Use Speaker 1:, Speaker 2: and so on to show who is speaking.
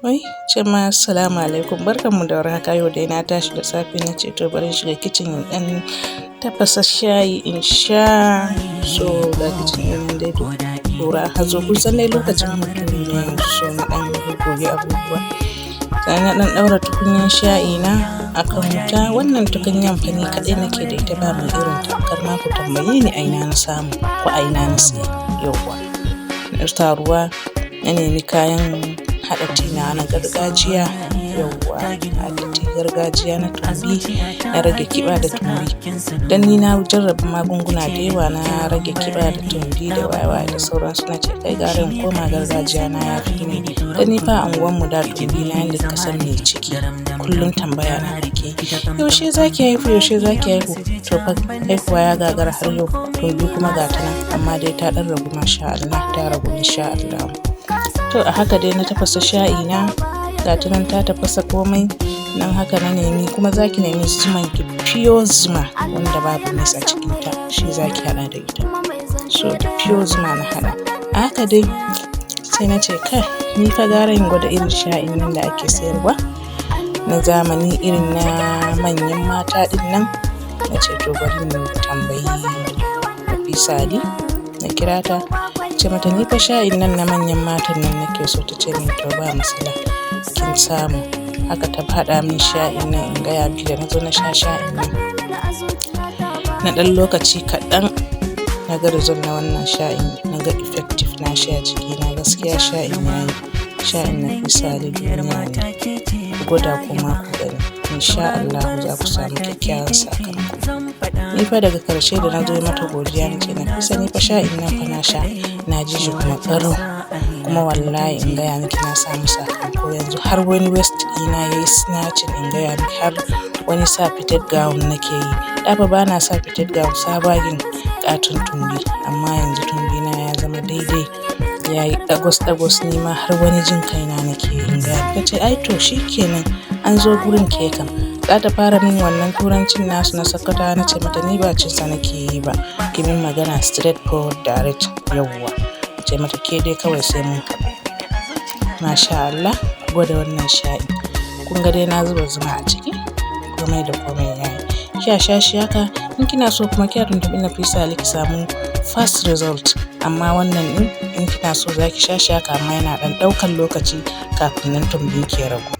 Speaker 1: Wai jama'a assalamu alaikum, barkanmu da warhaka. Yau dai na tashi da safe na ce to bari in shiga kicin in ɗan tafasa shayi in sha. So ga kicin ɗin dai ƙura hazo, kun san dai lokacin hutu ne yanzu, so na ɗan goggoge abubuwa. Sannan na ɗan ɗaura tukunyan shayi na akan wuta. Wannan tukunyan fa ni kaɗai nake da ita, ba mai irin ta. Kar ma ku tambaye ni a ina na samu ko a ina na siya. Yauwa na sa ruwa, na nemi kayan haɗa tea na gargajiya. Yauwa haɗa tea gargajiya na tumbi, na rage ƙiba da tumbi. Dan ni na jarraba magunguna da yawa na rage ƙiba da tumbi da waye da sauransu. Na ce kai gara in koma gargajiya na ya fi ni. Dan ni fa a unguwarmu da tumbi na yanda ka san mai ciki kullum tambaya na ake, yaushe zaki haihu, yaushe zaki haihu? To fa haihuwa ya gagara har yau, tumbi kuma ga ta nan, amma dai ta ɗan ragu masha Allah, ta ragu insha Allah. To a haka dai na tafasa shayi na, ga ta nan ta tafasa komai nan. Haka na nemi, kuma zaki nemi zuman ki pure zuma wanda babu mis a cikin ta, shi zaki haɗa da ita. So da pure zuma na haɗa. A haka dai sai na ce kai ni fa gara in gwada irin shayin nan da ake sayarwa na zamani irin na manyan mata ɗin nan. Na ce to bari mu tambayi Nafisa Ali, na kira ta ce mata ni fa shayin nan na manyan matan nan nake so. Ta ce min to ba matsala kin samu. Haka ta faɗa min shayin nan in gaya miki, da na zo na sha shayin nan na ɗan lokaci kaɗan na ga result na wannan shayin, na ga effective na shi a jikina. Gaskiya shayin yayi, shayin Nafisa Ali duniya ne. Gwada kuma ku gani, insha Allah za ku samu kyakkyawan sakamako. Ni fa daga karshe da na zo mata godiya na ce Nafisa ni fa shayin nan fa na sha, na ji shi kuma tsaro, kuma wallahi in gaya miki na samu sakamako. Yanzu har wani waist ɗina yayi snatching, in gaya miki har wani sa fitted gown nake yi. Da fa ba na sa fitted gown, sabagin ƙaton tumbi, amma yanzu tumbi na ya zama daidai, yayi ɗagos ni ma har wani jin kaina nake yi. In gaya miki ce ai to shikenan an zo gurin ke kam. Za ta fara min wannan turancin nasu na Sokoto. Na ce mata ni ba cinsa nake yi ba, ki min magana straight forward direct. Yauwa ce mata ke dai kawai sai mun haɗu. Masha Allah, gwada wannan shayi. Kun ga dai na zuba zuma a ciki, komai da komai yayi. Kya sha shi haka, in kina so kuma kya tuntuɓi Nafisa Ali ki samu fast result. Amma wannan ɗin in kina so zaki sha shi haka, amma yana ɗan ɗaukan lokaci kafin nan tumbin ki ya ragu.